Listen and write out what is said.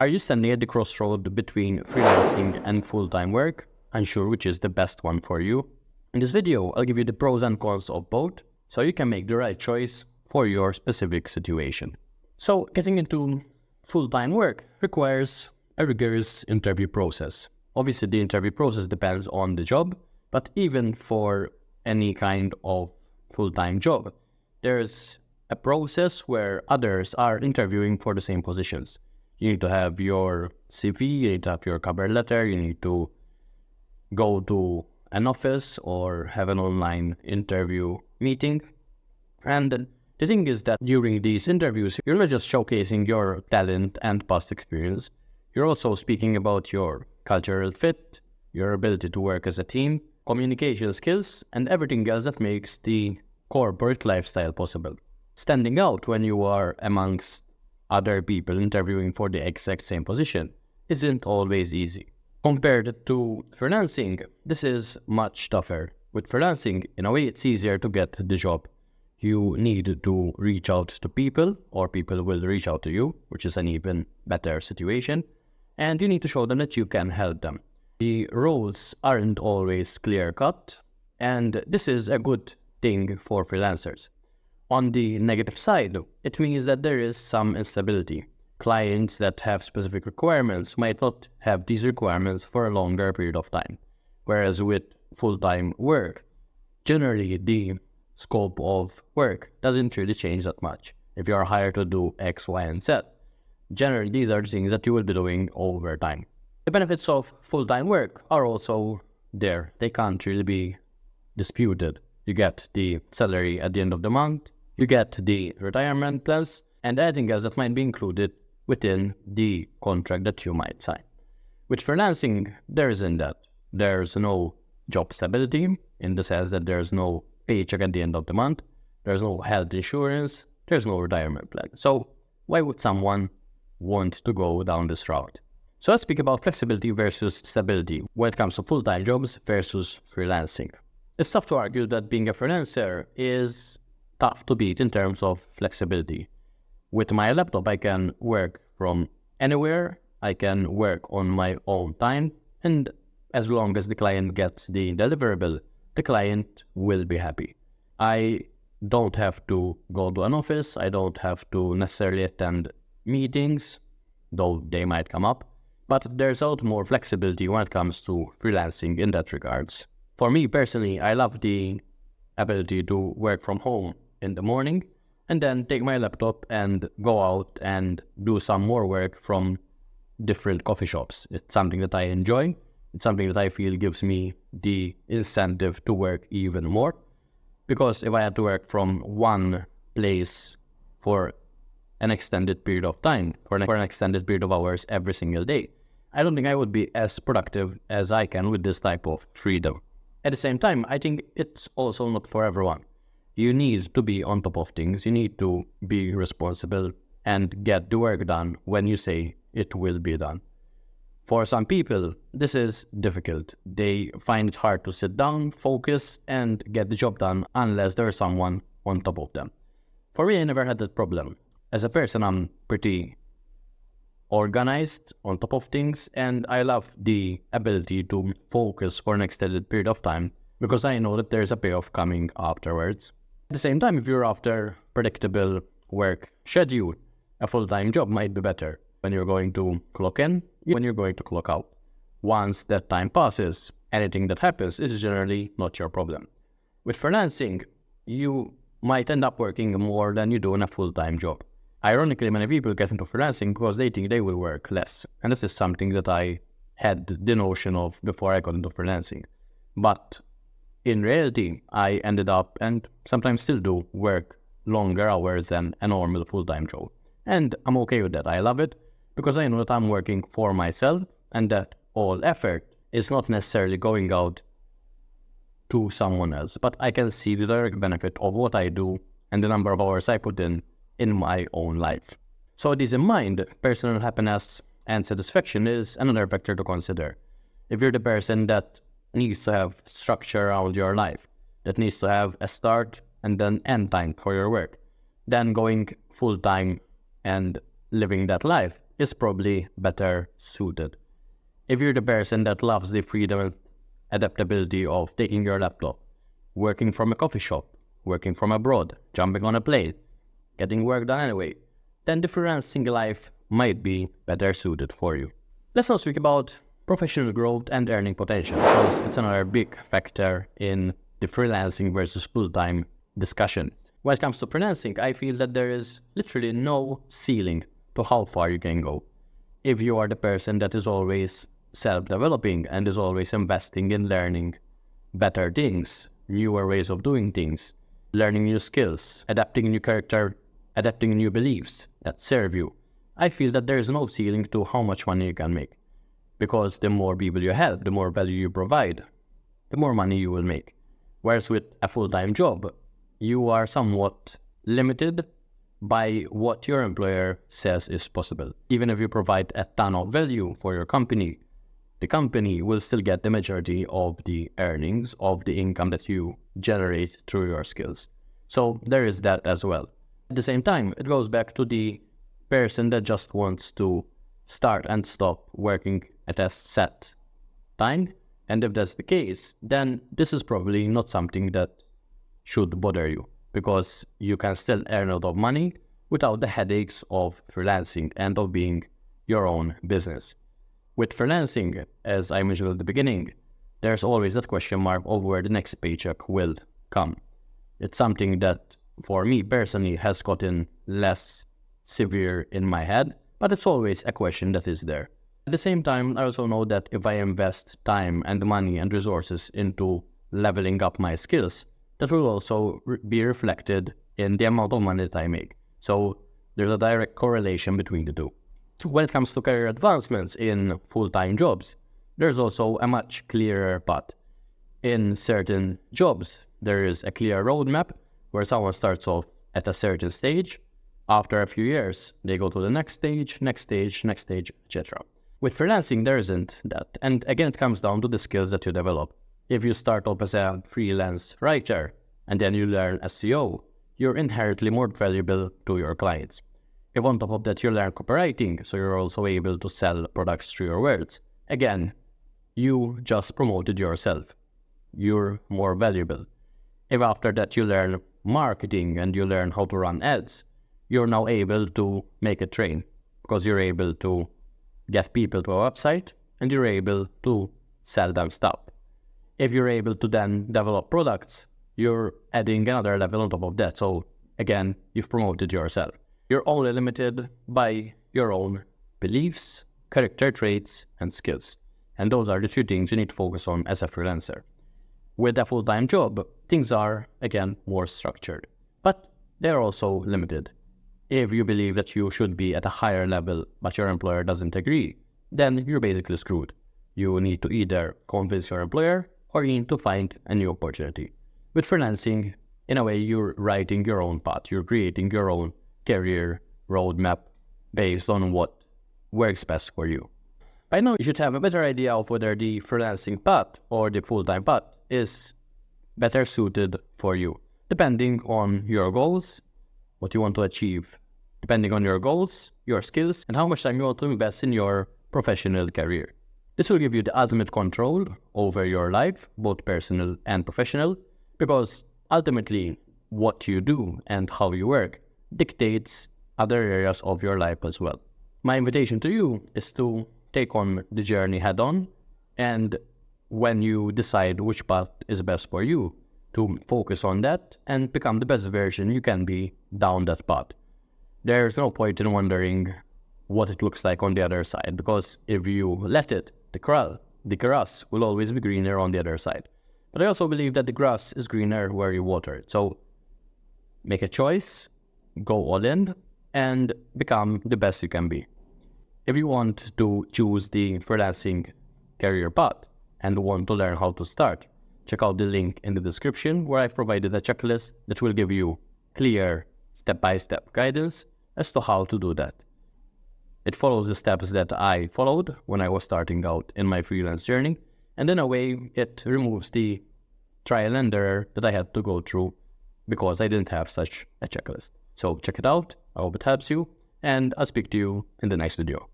Are you standing at the crossroad between freelancing and full-time work, unsure which is the best one for you? In this video, I'll give you the pros and cons of both, so you can make the right choice for your specific situation. So, getting into full-time work requires a rigorous interview process. Obviously, the interview process depends on the job, but even for any kind of full-time job, there's a process where others are interviewing for the same positions. You need to have your CV, you need to have your cover letter, you need to go to an office or have an online interview meeting. And the thing is that during these interviews, you're not just showcasing your talent and past experience, you're also speaking about your cultural fit, your ability to work as a team, communication skills, and everything else that makes the corporate lifestyle possible. Standing out when you are amongst other people interviewing for the exact same position isn't always easy. Compared to freelancing, this is much tougher. With freelancing, in a way, it's easier to get the job. You need to reach out to people, or people will reach out to you, which is an even better situation. And you need to show them that you can help them. The roles aren't always clear-cut, and this is a good thing for freelancers. On the negative side, it means that there is some instability. Clients that have specific requirements might not have these requirements for a longer period of time. Whereas with full-time work, generally the scope of work doesn't really change that much. If you are hired to do X, Y, and Z, generally these are the things that you will be doing over time. The benefits of full-time work are also there. They can't really be disputed. You get the salary at the end of the month, you get the retirement plans, and anything else that might be included within the contract that you might sign. With freelancing, there isn't that. There's no job stability in the sense that there's no paycheck at the end of the month, there's no health insurance, there's no retirement plan. So why would someone want to go down this route? So let's speak about flexibility versus stability when it comes to full-time jobs versus freelancing. It's tough to argue that being a freelancer is tough to beat in terms of flexibility. With my laptop, I can work from anywhere, I can work on my own time, and as long as the client gets the deliverable, the client will be happy. I don't have to go to an office, I don't have to necessarily attend meetings, though they might come up, but there's a lot more flexibility when it comes to freelancing in that regards. For me personally, I love the ability to work from home in the morning and then take my laptop and go out and do some more work from different coffee shops. It's something that I enjoy. It's something that I feel gives me the incentive to work even more. Because if I had to work from one place for an extended period of time, for an extended period of hours every single day, I don't think I would be as productive as I can with this type of freedom. At the same time, I think it's also not for everyone. You need to be on top of things, you need to be responsible and get the work done when you say it will be done. For some people, this is difficult. They find it hard to sit down, focus, and get the job done unless there is someone on top of them. For me, I never had that problem. As a person, I'm pretty organized, on top of things, and I love the ability to focus for an extended period of time because I know that there's a payoff coming afterwards. At the same time, if you're after predictable work schedule, a full-time job might be better when you're going to clock in, when you're going to clock out. Once that time passes, anything that happens is generally not your problem. With freelancing, you might end up working more than you do in a full-time job. Ironically, many people get into freelancing because they think they will work less. And this is something that I had the notion of before I got into freelancing. But in reality, I ended up, and sometimes still do, work longer hours than a normal full-time job. And I'm okay with that. I love it because I know that I'm working for myself and that all effort is not necessarily going out to someone else. But I can see the direct benefit of what I do and the number of hours I put in my own life. So with this in mind, personal happiness and satisfaction is another factor to consider. If you're the person that needs to have structure around your life, that needs to have a start and then end time for your work, then going full-time and living that life is probably better suited. If you're the person that loves the freedom and adaptability of taking your laptop, working from a coffee shop, working from abroad, jumping on a plane, getting work done anyway, then the freelancing life might be better suited for you. Let's now speak about professional growth and earning potential, because it's another big factor in the freelancing versus full-time discussion. When it comes to freelancing, I feel that there is literally no ceiling to how far you can go. If you are the person that is always self-developing and is always investing in learning better things, newer ways of doing things, learning new skills, adapting a new character, adapting new beliefs that serve you, I feel that there is no ceiling to how much money you can make. Because the more people you help, the more value you provide, the more money you will make. Whereas with a full-time job, you are somewhat limited by what your employer says is possible. Even if you provide a ton of value for your company, the company will still get the majority of the earnings, of the income that you generate through your skills. So there is that as well. At the same time, it goes back to the person that just wants to start and stop working at a set time. And if that's the case, then this is probably not something that should bother you, because you can still earn a lot of money without the headaches of freelancing and of being your own business. With freelancing, as I mentioned at the beginning, there's always that question mark of where the next paycheck will come. It's something that, for me personally, has gotten less severe in my head, but it's always a question that is there. At the same time, I also know that if I invest time and money and resources into leveling up my skills, that will also be reflected in the amount of money that I make. So there's a direct correlation between the two. So when it comes to career advancements in full-time jobs, there's also a much clearer path. In certain jobs, there is a clear roadmap where someone starts off at a certain stage. After a few years, they go to the next stage, etc. With freelancing, there isn't that. And again, it comes down to the skills that you develop. If you start off as a freelance writer and then you learn SEO, you're inherently more valuable to your clients. If on top of that you learn copywriting, so you're also able to sell products through your words, again, you just promoted yourself. You're more valuable. If after that you learn marketing and you learn how to run ads, you're now able to make a train, because you're able to get people to a website and you're able to sell them stuff. If you're able to then develop products, you're adding another level on top of that. So again, you've promoted yourself. You're only limited by your own beliefs, character traits, and skills. And those are the two things you need to focus on as a freelancer. With a full-time job, things are, again, more structured. But they're also limited. If you believe that you should be at a higher level, but your employer doesn't agree, then you're basically screwed. You need to either convince your employer or you need to find a new opportunity. With freelancing, in a way, you're writing your own path. You're creating your own career roadmap based on what works best for you. By now, you should have a better idea of whether the freelancing path or the full-time path is better suited for you, depending on your goals, what you want to achieve, depending on your goals, your skills, and how much time you want to invest in your professional career. This will give you the ultimate control over your life, both personal and professional, because ultimately what you do and how you work dictates other areas of your life as well. My invitation to you is to take on the journey head on, and when you decide which path is best for you, to focus on that and become the best version you can be down that path. There's no point in wondering what it looks like on the other side, because if you let it, the grass will always be greener on the other side. But I also believe that the grass is greener where you water it. So make a choice, go all in, and become the best you can be. If you want to choose the freelancing career path and want to learn how to start, check out the link in the description where I've provided a checklist that will give you clear step-by-step guidance as to how to do that. It follows the steps that I followed when I was starting out in my freelance journey, and in a way it removes the trial and error that I had to go through because I didn't have such a checklist. So check it out. I hope it helps you, and I'll speak to you in the next video.